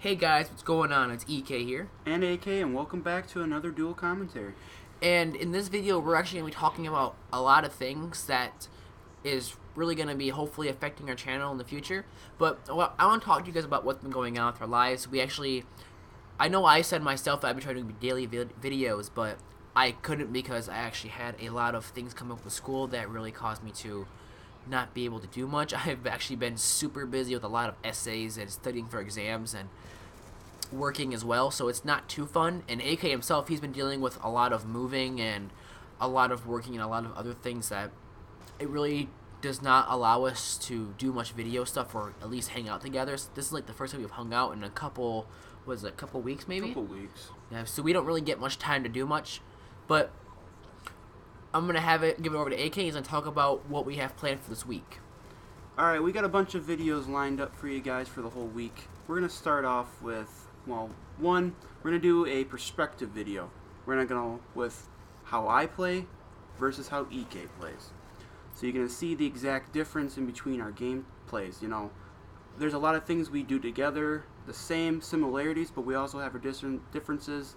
Hey guys, what's going on? It's EK here. And AK, and welcome back to another dual commentary. And in this video, we're actually going to be talking about a lot of things that is really going to be hopefully affecting our channel in the future. But I want to talk to you guys about what's been going on with our lives. I know I said myself that I've been trying to do daily videos, but I couldn't because I actually had a lot of things come up with school that really caused me to not be able to do much. I've actually been super busy with a lot of essays and studying for exams and working as well, so it's not too fun. And AK himself, he's been dealing with a lot of moving and a lot of working and a lot of other things that it really does not allow us to do much video stuff or at least hang out together. So this is like the first time we've hung out in a couple weeks maybe? Couple weeks. Yeah, so we don't really get much time to do much, but I'm going to give it over to AK. He's going to talk about what we have planned for this week. Alright, we got a bunch of videos lined up for you guys for the whole week. We're going to start off with, one, we're going to do a perspective video. We're going to go with how I play versus how EK plays. So you're going to see the exact difference in between our game plays. You know, there's a lot of things we do together, the same similarities, but we also have our differences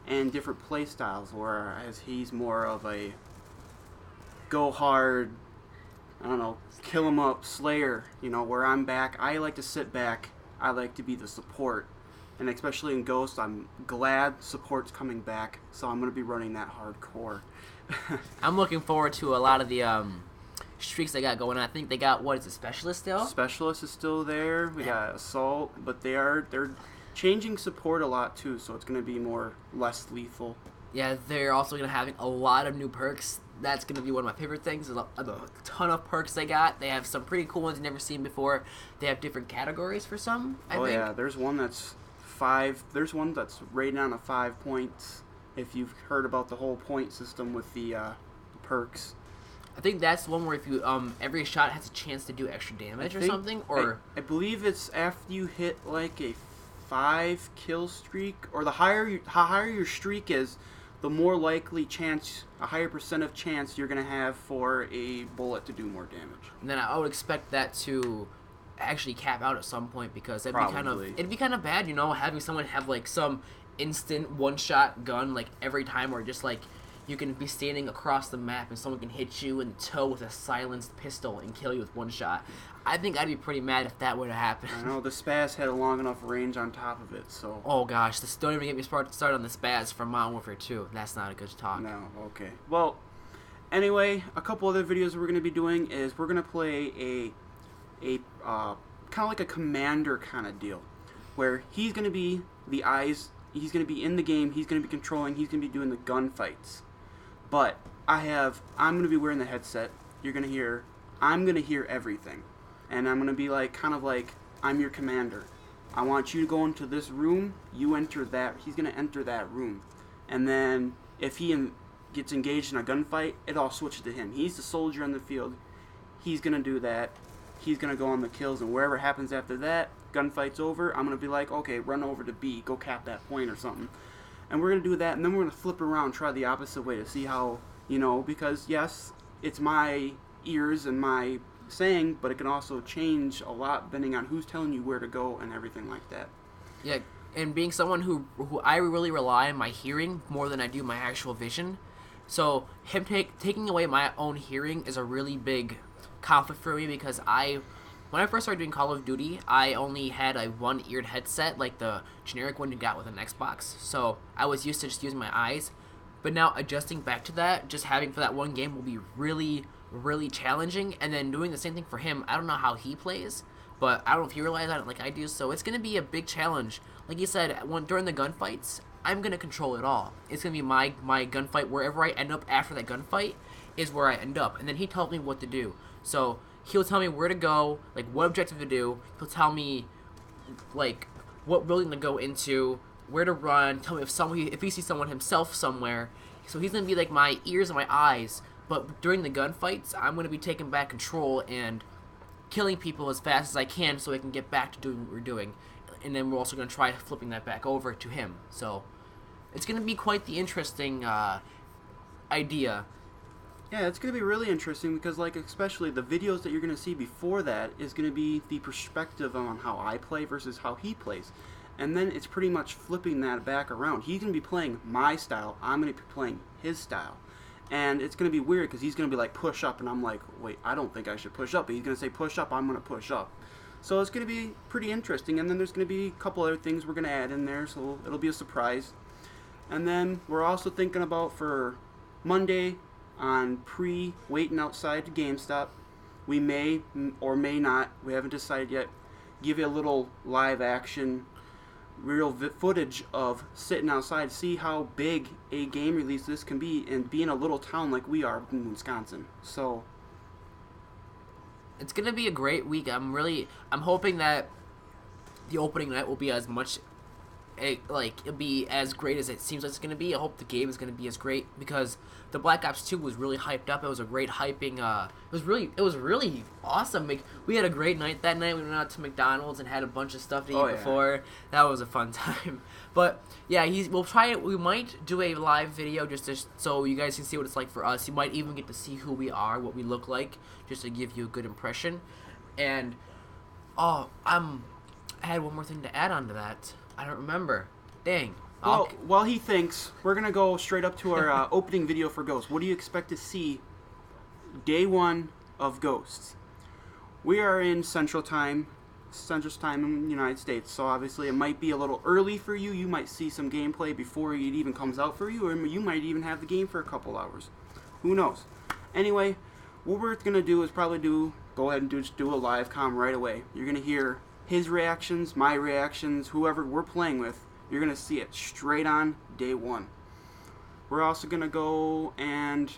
and different play styles, whereas he's more of a go hard, I don't know, kill him up, slayer, you know, where I'm back. I like to sit back. I like to be the support. And especially in Ghost, I'm glad support's coming back, so I'm going to be running that hardcore. I'm looking forward to a lot of the streaks they got going on. I think they got, what is it, Specialist still? Specialist is still there. We got Assault, but they're changing support a lot too, so it's going to be less lethal. Yeah, they're also going to have a lot of new perks. That's going to be one of my favorite things. There's a ton of perks they got. They have some pretty cool ones you've never seen before. They have different categories for some, I think. Yeah, there's one that's 5. There's one that's rated on a 5 points. If you've heard about the whole point system with the perks. I think that's the one where if you every shot has a chance to do extra damage or something. Or I believe it's after you hit like a 5 kill streak, or how higher your streak is, the more likely chance, a higher percent of chance you're going to have for a bullet to do more damage. And then I would expect that to actually cap out at some point, because it'd be kind of bad, you know, having someone have like some instant one-shot gun like every time, or just like you can be standing across the map and someone can hit you in the toe with a silenced pistol and kill you with one shot. I think I'd be pretty mad if that were to happen. I know, the Spaz had a long enough range on top of it, so... Oh gosh, don't even get me started on the Spaz from Modern Warfare 2. That's not a good talk. No, okay. Well, anyway, a couple other videos we're going to be doing is we're going to play a kind of like a commander kind of deal, where he's going to be the eyes, he's going to be in the game, he's going to be controlling, he's going to be doing the gunfights. But I'm going to be wearing the headset. I'm going to hear everything. And I'm going to be like, kind of like, I'm your commander. I want you to go into this room, you enter that, he's going to enter that room. And then if he gets engaged in a gunfight, it all switches to him. He's the soldier in the field. He's going to do that. He's going to go on the kills, and wherever happens after that, gunfight's over, I'm going to be like, okay, run over to B, go cap that point or something. And we're going to do that, and then we're going to flip around, try the opposite way to see how, you know, because yes, it's my ears and my saying, but it can also change a lot depending on who's telling you where to go and everything like that. Yeah, and being someone who I really rely on my hearing more than I do my actual vision, so him taking away my own hearing is a really big conflict for me, because when I first started doing Call of Duty, I only had a one-eared headset, like the generic one you got with an Xbox, so I was used to just using my eyes. But now adjusting back to that, just having for that one game will be really, really challenging. And then doing the same thing for him, I don't know how he plays, but I don't know if he relies on it like I do, so it's going to be a big challenge. Like you said, during the gunfights, I'm going to control it all. It's going to be my gunfight. Wherever I end up after that gunfight is where I end up. And then he tells me what to do. So he'll tell me where to go, like what objective to do. He'll tell me like what building to go into, where to run, tell me if he sees someone himself somewhere. So he's going to be like my ears and my eyes, but during the gunfights, I'm going to be taking back control and killing people as fast as I can so I can get back to doing what we're doing. And then we're also going to try flipping that back over to him. So it's going to be quite the interesting idea. Yeah, it's going to be really interesting because, like, especially the videos that you're going to see before that is going to be the perspective on how I play versus how he plays. and then it's pretty much flipping that back around. He's going to be playing my style. I'm going to be playing his style. And it's going to be weird because he's going to be like, push up, and I'm like, wait, I don't think I should push up. But he's going to say, push up, I'm going to push up. So it's going to be pretty interesting. And then there's going to be a couple other things we're going to add in there, so it'll be a surprise. And then we're also thinking about for Monday on waiting outside to GameStop, we may or may not, we haven't decided yet, give you a little live action real footage of sitting outside, see how big a game release this can be, and being a little town like we are in Wisconsin. So it's gonna be a great week. I'm hoping that the opening night will be as much it'll be as great as it seems like it's going to be. I hope the game is going to be as great because the Black Ops 2 was really hyped up. It was a great hyping. It was really awesome. Like, we had a great night that night. We went out to McDonald's and had a bunch of stuff to eat before. That was a fun time. But yeah, we'll try it. We might do a live video so you guys can see what it's like for us. You might even get to see who we are, what we look like, just to give you a good impression. And I had one more thing to add on to that. I don't remember. Dang. Well, while he thinks, we're going to go straight up to our opening video for Ghosts. What do you expect to see day one of Ghosts? We are in Central Time in the United States, so obviously it might be a little early for you. You might see some gameplay before it even comes out for you, or you might even have the game for a couple hours. Who knows? Anyway, what we're going to do is probably go ahead and just do a live comm right away. You're going to hear his reactions, my reactions, whoever we're playing with. You're going to see it straight on day one. We're also going to go and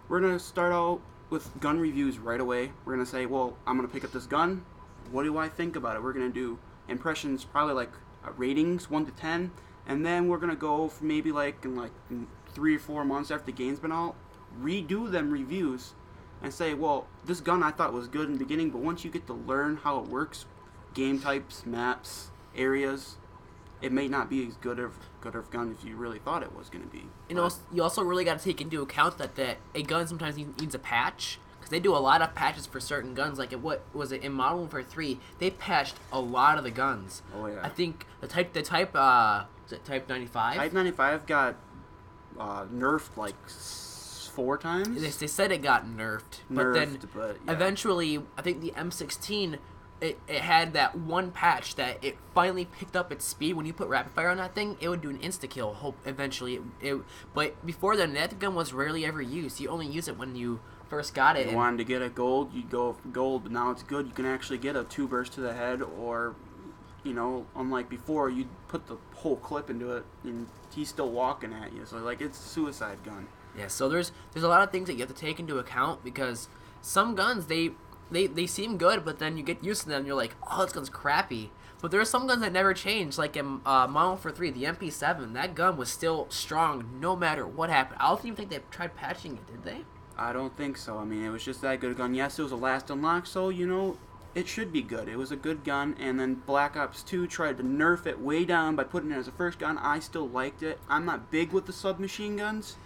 we're going to start out with gun reviews right away. We're going to say, well, I'm going to pick up this gun. What do I think about it? We're going to do impressions, probably like ratings, 1 to 10. And then we're going to go for maybe in 3 or 4 months after the game's been out, redo them reviews and say, well, this gun I thought was good in the beginning, but once you get to learn how it works, game types, maps, areas, it may not be as good of a gun as you really thought it was going to be. You also really got to take into account that a gun sometimes needs a patch, because they do a lot of patches for certain guns. Like, in Modern Warfare 3, they patched a lot of the guns. Oh, yeah. I think is it Type 95? Type 95 got nerfed like 4 times. They said it got nerfed, but then eventually, I think the M16... It had that one patch that it finally picked up its speed. When you put rapid fire on that thing, it would do an insta-kill. Eventually. But before then, that gun was rarely ever used. You only use it when you first got it. You wanted to get a gold, you'd go for gold, but now it's good. You can actually get a 2 burst to the head, or, unlike before, you'd put the whole clip into it, and he's still walking at you. So, it's a suicide gun. Yeah, so there's a lot of things that you have to take into account, because some guns, they seem good, but then you get used to them and you're like, oh, this gun's crappy. But there are some guns that never change, like in Modern Warfare 3, the MP7, that gun was still strong no matter what happened. I don't even think they tried patching it, did they? I don't think so. I mean, it was just that good a gun. Yes, it was a last unlock, so, it should be good. It was a good gun, and then Black Ops 2 tried to nerf it way down by putting it as a first gun. I still liked it. I'm not big with the submachine guns,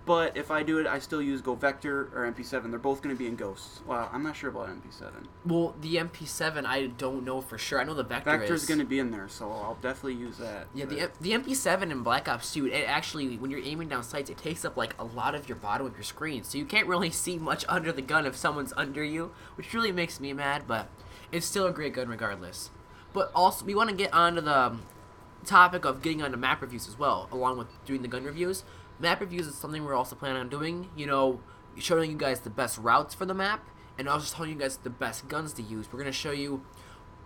but if I do it, I still use Go Vector or MP7. They're both going to be in Ghosts. Well, I'm not sure about MP7. Well, the MP7, I don't know for sure. I know the Vector's going to be in there, so I'll definitely use that. Yeah, the MP7 in Black Ops 2, it actually, when you're aiming down sights, it takes up, a lot of your bottom of your screen. So you can't really see much under the gun if someone's under you, which really makes me mad, but it's still a great gun regardless. But also, we want to get onto the topic of getting onto map reviews as well, along with doing the gun reviews. Map reviews is something we're also planning on doing, showing you guys the best routes for the map, and also telling you guys the best guns to use. We're going to show you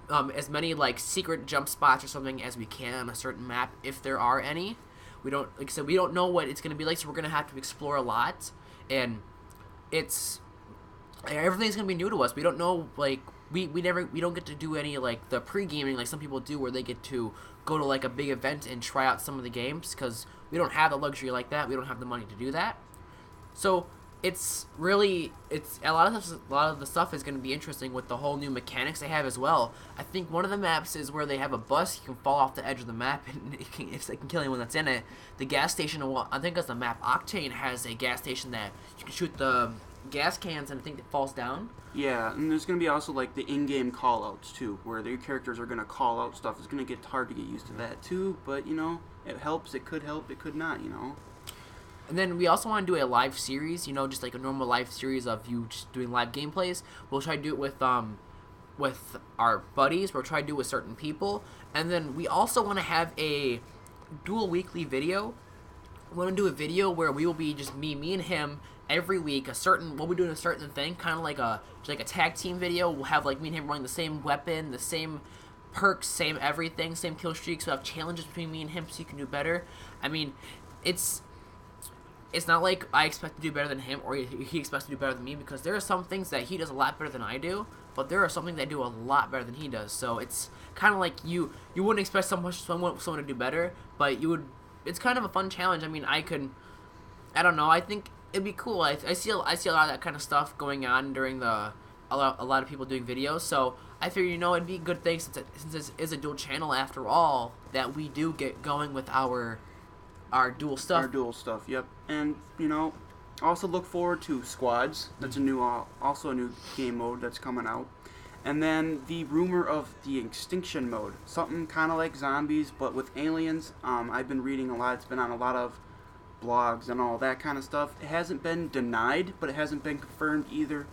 as many, secret jump spots or something as we can on a certain map, if there are any. We don't know what it's going to be like, so we're going to have to explore a lot, and everything's going to be new to us. We don't know, we don't get to do any, the pre-gaming like some people do, where they get to go to, a big event and try out some of the games, because we don't have the luxury like that. We don't have the money to do that. So a lot of the stuff is going to be interesting with the whole new mechanics they have as well. I think one of the maps is where they have a bus. You can fall off the edge of the map, and it can kill anyone that's in it. The gas station, I think it's the map Octane, has a gas station that you can shoot the gas cans and I think it falls down. Yeah, and there's going to be also like the in-game call-outs too, where your characters are going to call out stuff. It's going to get hard to get used to that too, but you know, it helps. It could help. It could not. You know. And then we also want to do a live series, you know, just like a normal live series of you just doing live gameplays. We'll try to do it with our buddies. We'll try to do it with certain people. And then we also want to have a dual weekly video. We want to do a video where we will be just me and him every week. We'll be doing a certain thing, kind of like a tag team video. We'll have like me and him running the same weapon, the same perks, same everything, same kill streaks. We'll have challenges between me and him so you can do better. I mean, it's not like I expect to do better than him or he expects to do better than me, because there are some things that he does a lot better than I do, but there are some things that I do a lot better than he does. So it's kind of like you wouldn't expect someone to do better, but you would. It's kind of a fun challenge. I mean, I don't know. I think it'd be cool. I see a lot of that kind of stuff going on during a lot of people doing videos. So I figure, you know, it'd be a good thing since this is a dual channel after all, that we do get going with our dual stuff. Our dual stuff, yep. And, you know, also look forward to Squads. That's a new, also a new game mode that's coming out. And then the rumor of the Extinction mode. Something kind of like zombies, but with aliens. I've been reading a lot. It's been on a lot of blogs and all that kind of stuff. It hasn't been denied, but it hasn't been confirmed either.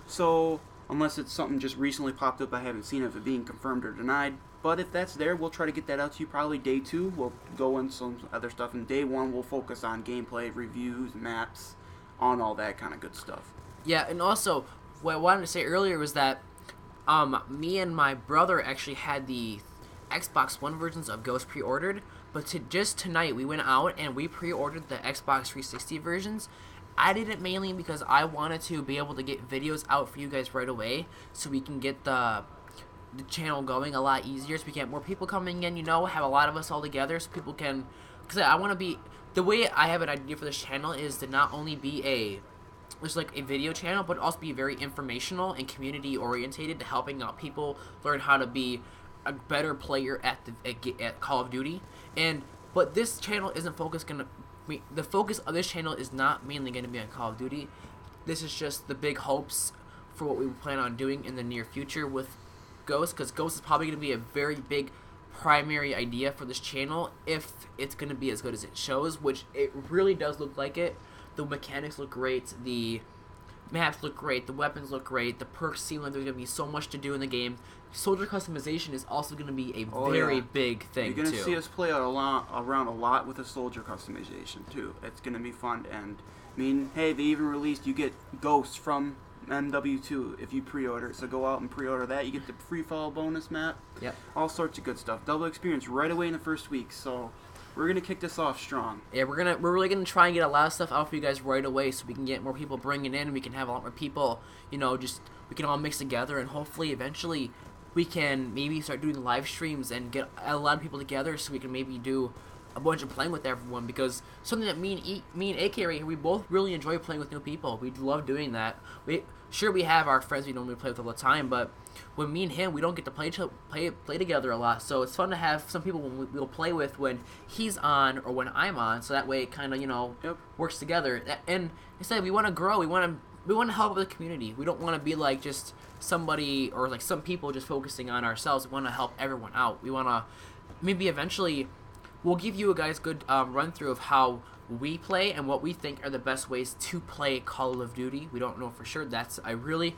So, unless it's something just recently popped up, I haven't seen of it being confirmed or denied. But if that's there, we'll try to get that out to you probably day 2. We'll go into some other stuff. And day 1, we'll focus on gameplay, reviews, maps, on all that kind of good stuff. Yeah, and also, what I wanted to say earlier was that me and my brother actually had the Xbox One versions of Ghost pre-ordered. But just tonight, we went out and we pre-ordered the Xbox 360 versions. I did it mainly because I wanted to be able to get videos out for you guys right away, so we can get the channel going a lot easier, so we can get more people coming in, you know, have a lot of us all together, so people can, because I want to be, the way I have an idea for this channel is to not only be just like a video channel, but also be very informational and community orientated, to helping out people learn how to be a better player at Call of Duty. But this channel isn't the focus of this channel is not mainly going to be on Call of Duty. This is just the big hopes for what we plan on doing in the near future with Ghost, because Ghost is probably going to be a very big primary idea for this channel if it's going to be as good as it shows, which it really does look like it. The mechanics look great, the maps look great, the weapons look great, the perks seem like there's going to be so much to do in the game. Soldier customization is also going to be a very big thing, You're going to to see us play around a lot with the soldier customization, too. It's going to be fun, and, I mean, hey, they even released, you get Ghosts from MW2 if you pre-order, so go out and pre-order that. You get the free fall bonus map. Yep. All sorts of good stuff. Double experience right away in the first week, so we're going to kick this off strong. Yeah, we're really gonna try and get a lot of stuff out for you guys right away, so we can get more people bringing in. We can have a lot more people, you know, we can all mix together, and hopefully eventually we can maybe start doing live streams and get a lot of people together, so we can maybe do a bunch of playing with everyone, because something that me and AK right here, we both really enjoy playing with new people. We love doing that. We have our friends we normally play with all the time, but when me and him, we don't get to play together a lot. So it's fun to have some people we'll play with when he's on or when I'm on. So that way it kind of, you know, works together. And instead, we want to grow. We want to help the community. We don't want to be like just somebody or like some people just focusing on ourselves. We want to help everyone out. We want to maybe eventually we'll give you guys good run through of how we play and what we think are the best ways to play Call of Duty. We don't know for sure. That's a really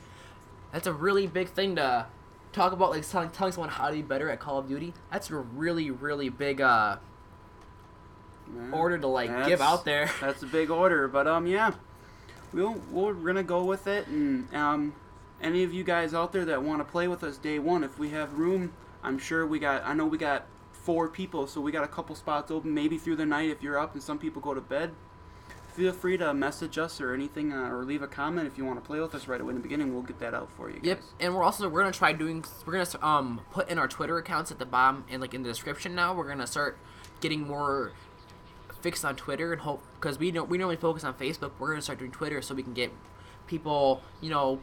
big thing to talk about, like telling someone how to be better at Call of Duty. That's a really, really big order to give out there. That's a big order, but yeah, we're gonna go with it. And any of you guys out there that want to play with us day 1, if we have room, I know we got 4 people, so we got a couple spots open maybe through the night if you're up and some people go to bed. Feel free to message us or anything, or leave a comment if you want to play with us right away in the beginning. We'll get that out for you guys. Yep, and we're gonna put in our Twitter accounts at the bottom and like in the description now. We're gonna start getting more fixed on Twitter and hope, because we normally focus on Facebook. We're gonna start doing Twitter so we can get people, you know,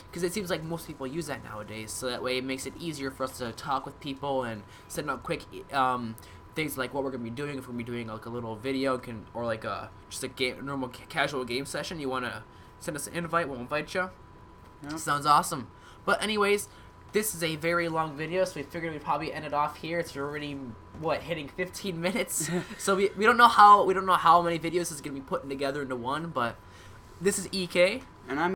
because it seems like most people use that nowadays. So that way it makes it easier for us to talk with people and send out quick things like what we're gonna be doing. If we're gonna be doing like a little video, or like just a normal casual game session, you want to send us an invite. We'll invite you. Yep. Sounds awesome. But anyways, this is a very long video, so we figured we'd probably end it off here. It's already hitting 15 minutes. So we don't know how many videos this is gonna be putting together into one, but this is EK. And I'm